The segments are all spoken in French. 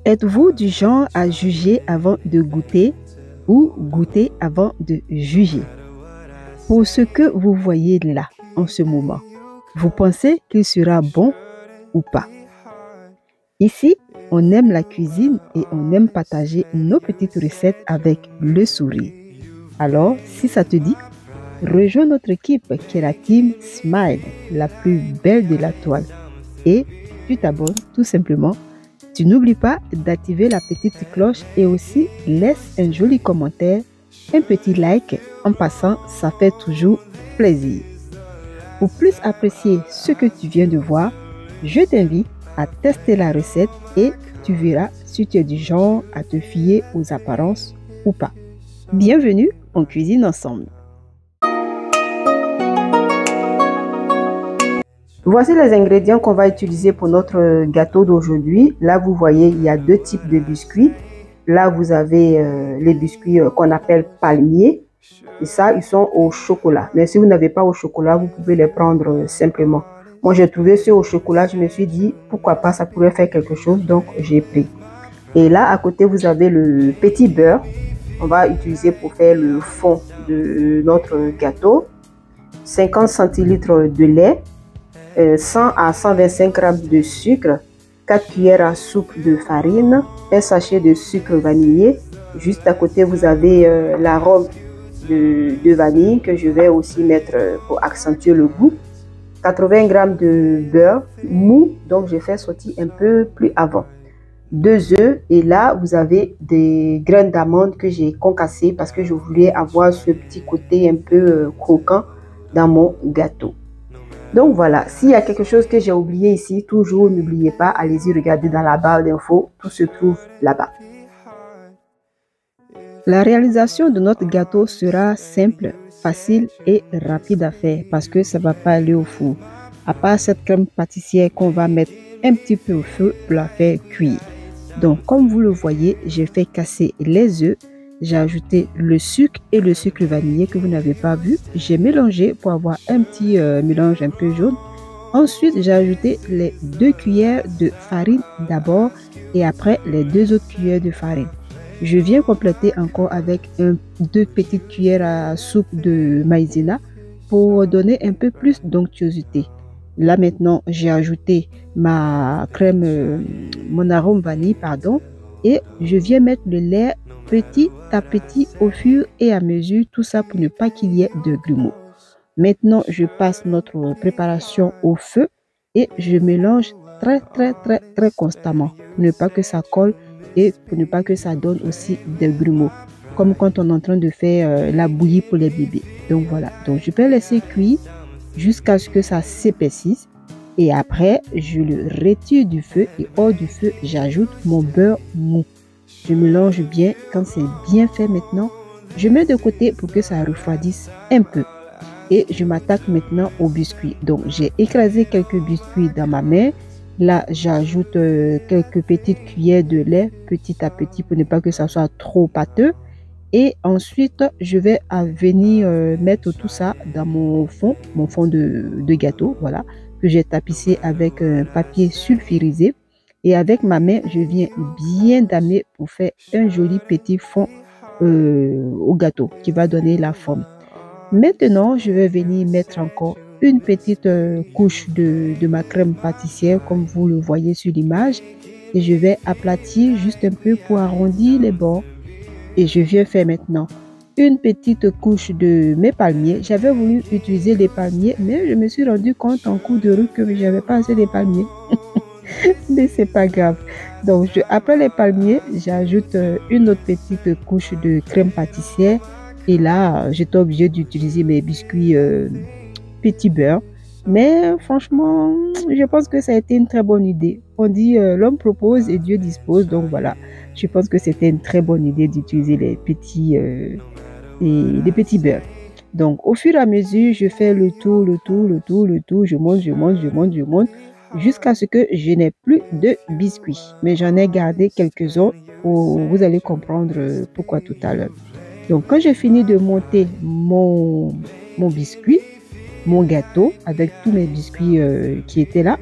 Êtes-vous du genre à juger avant de goûter ou goûter avant de juger? Pour ce que vous voyez là, en ce moment, vous pensez qu'il sera bon ou pas? Ici, on aime la cuisine et on aime partager nos petites recettes avec le sourire. Alors, si ça te dit, rejoins notre équipe qui est la team Smile, la plus belle de la toile. Et tu t'abonnes tout simplement. Tu n'oublies pas d'activer la petite cloche et aussi laisse un joli commentaire, un petit like. En passant, ça fait toujours plaisir. Pour plus apprécier ce que tu viens de voir, je t'invite à tester la recette et tu verras si tu es du genre à te fier aux apparences ou pas. Bienvenue, on cuisine ensemble. Voici les ingrédients qu'on va utiliser pour notre gâteau d'aujourd'hui. Là, vous voyez, il y a deux types de biscuits. Là, vous avez les biscuits qu'on appelle palmiers. Et ça, ils sont au chocolat. Mais si vous n'avez pas au chocolat, vous pouvez les prendre simplement. Moi, j'ai trouvé ceux au chocolat. Je me suis dit, pourquoi pas, ça pourrait faire quelque chose. Donc, j'ai pris. Et là, à côté, vous avez le petit beurre. On va utiliser pour faire le fond de notre gâteau. 50 centilitres de lait. 100 à 125 g de sucre, 4 cuillères à soupe de farine, un sachet de sucre vanillé. Juste à côté, vous avez l'arôme de vanille que je vais aussi mettre pour accentuer le goût. 80 g de beurre mou, donc je fais sortir un peu plus avant. 2 œufs et là, vous avez des graines d'amande que j'ai concassées parce que je voulais avoir ce petit côté un peu croquant dans mon gâteau. Donc voilà, s'il y a quelque chose que j'ai oublié ici, toujours n'oubliez pas, allez-y regarder dans la barre d'infos, tout se trouve là-bas. La réalisation de notre gâteau sera simple, facile et rapide à faire parce que ça ne va pas aller au four. À part cette crème pâtissière qu'on va mettre un petit peu au feu pour la faire cuire. Donc comme vous le voyez, j'ai fait casser les œufs. J'ai ajouté le sucre et le sucre vanillé que vous n'avez pas vu. J'ai mélangé pour avoir un petit mélange un peu jaune. Ensuite, j'ai ajouté les 2 cuillères de farine d'abord et après les 2 autres cuillères de farine. Je viens compléter encore avec 2 petites cuillères à soupe de maïzena pour donner un peu plus d'onctuosité. Là maintenant, j'ai ajouté ma crème, mon arôme vanille, pardon, et je viens mettre le lait petit à petit au fur et à mesure, tout ça pour ne pas qu'il y ait de grumeaux. Maintenant, je passe notre préparation au feu et je mélange très constamment pour ne pas que ça colle et pour ne pas que ça donne aussi des grumeaux, comme quand on est en train de faire la bouillie pour les bébés. Donc voilà, donc je peux laisser cuire jusqu'à ce que ça s'épaississe et après, je le retire du feu et hors du feu, j'ajoute mon beurre mou. Je mélange bien. Quand c'est bien fait maintenant, je mets de côté pour que ça refroidisse un peu. Et je m'attaque maintenant aux biscuits. Donc, j'ai écrasé quelques biscuits dans ma main. Là, j'ajoute quelques petites cuillères de lait petit à petit pour ne pas que ça soit trop pâteux. Et ensuite, je vais venir mettre tout ça dans mon fond de gâteau, voilà, que j'ai tapissé avec un papier sulfurisé. Et avec ma main, je viens bien damer pour faire un joli petit fond au gâteau qui va donner la forme. Maintenant, je vais venir mettre encore une petite couche de ma crème pâtissière comme vous le voyez sur l'image. Et je vais aplatir juste un peu pour arrondir les bords. Et je viens faire maintenant une petite couche de mes palmiers. J'avais voulu utiliser les palmiers, mais je me suis rendu compte en cours de route que je n'avais pas assez de palmiers. Mais c'est pas grave. Donc, après les palmiers, j'ajoute une autre petite couche de crème pâtissière. Et là, j'étais obligée d'utiliser mes biscuits petit beurre. Mais franchement, je pense que ça a été une très bonne idée. On dit l'homme propose et Dieu dispose. Donc voilà, je pense que c'était une très bonne idée d'utiliser les petits beurres. Donc au fur et à mesure, je fais le tour. Je monte jusqu'à ce que je n'ai plus de biscuits. Mais j'en ai gardé quelques-uns. Vous allez comprendre pourquoi tout à l'heure. Donc quand j'ai fini de monter mon biscuit, mon gâteau avec tous mes biscuits qui étaient là,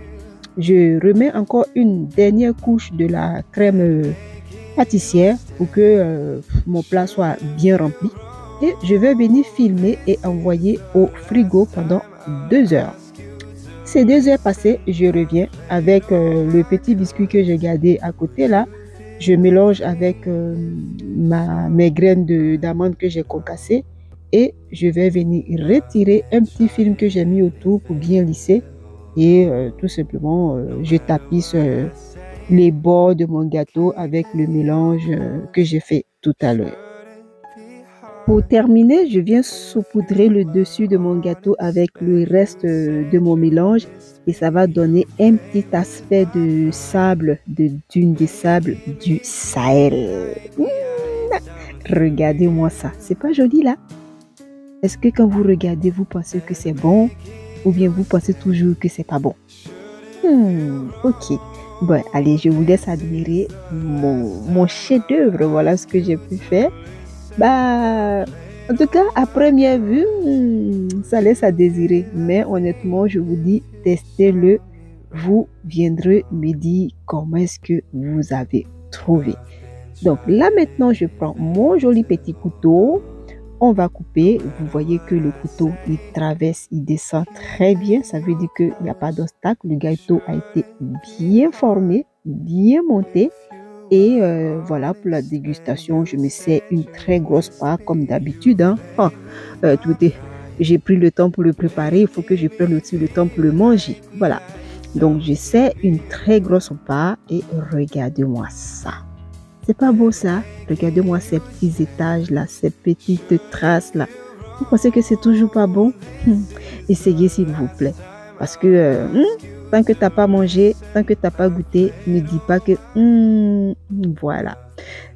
je remets encore une dernière couche de la crème pâtissière pour que mon plat soit bien rempli. Et je vais venir filmer et envoyer au frigo pendant 2 heures. Ces 2 heures passées, je reviens avec le petit biscuit que j'ai gardé à côté là. Je mélange avec mes graines d'amande que j'ai concassées et je vais venir retirer un petit film que j'ai mis autour pour bien lisser. Et tout simplement, je tapisse les bords de mon gâteau avec le mélange que j'ai fait tout à l'heure. Pour terminer, je viens saupoudrer le dessus de mon gâteau avec le reste de mon mélange et ça va donner un petit aspect de sable, de dune de sable du Sahel. Regardez-moi ça, c'est pas joli là? Est-ce que quand vous regardez, vous pensez que c'est bon ou bien vous pensez toujours que c'est pas bon? Ok. Bon, allez, je vous laisse admirer mon chef-d'œuvre. Voilà ce que j'ai pu faire. Bah, en tout cas, à première vue, ça laisse à désirer. Mais honnêtement, je vous dis, testez-le. Vous viendrez me dire comment est-ce que vous avez trouvé. Donc là, maintenant, je prends mon joli petit couteau. On va couper. Vous voyez que le couteau, il traverse, il descend très bien. Ça veut dire qu'il n'y a pas d'obstacle. Le gâteau a été bien formé, bien monté. Et voilà, pour la dégustation, je me sers une très grosse part comme d'habitude. Hein. J'ai pris le temps pour le préparer. Il faut que je prenne aussi le temps pour le manger. Voilà. Donc, je sers une très grosse part et regardez-moi ça. C'est pas beau ça? Regardez-moi ces petits étages là, ces petites traces là. Vous pensez que c'est toujours pas bon? Essayez s'il vous plaît. Parce que tant que tu n'as pas mangé, tant que tu n'as pas goûté, ne dis pas que voilà.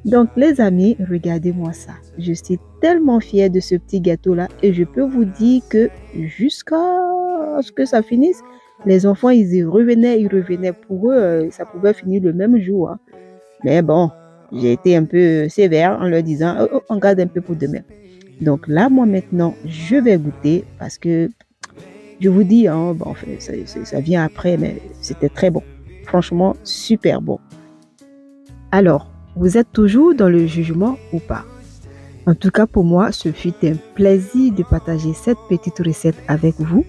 Donc les amis, regardez-moi ça. Je suis tellement fière de ce petit gâteau là et je peux vous dire que jusqu'à ce que ça finisse, les enfants ils revenaient. Pour eux, ça pouvait finir le même jour. Hein. Mais bon, j'ai été un peu sévère en leur disant on garde un peu pour demain. Donc là, moi maintenant, je vais goûter parce que je vous dis, hein, bon, ça vient après, mais c'était très bon. Franchement, super bon. Alors, vous êtes toujours dans le jugement ou pas? En tout cas, pour moi, ce fut un plaisir de partager cette petite recette avec vous.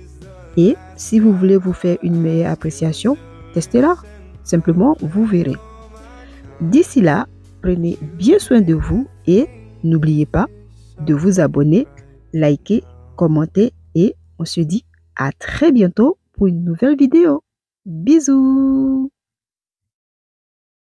Et si vous voulez vous faire une meilleure appréciation, testez-la. Simplement, vous verrez. D'ici là, prenez bien soin de vous et n'oubliez pas de vous abonner, liker, commenter et on se dit à très bientôt pour une nouvelle vidéo. Bisous!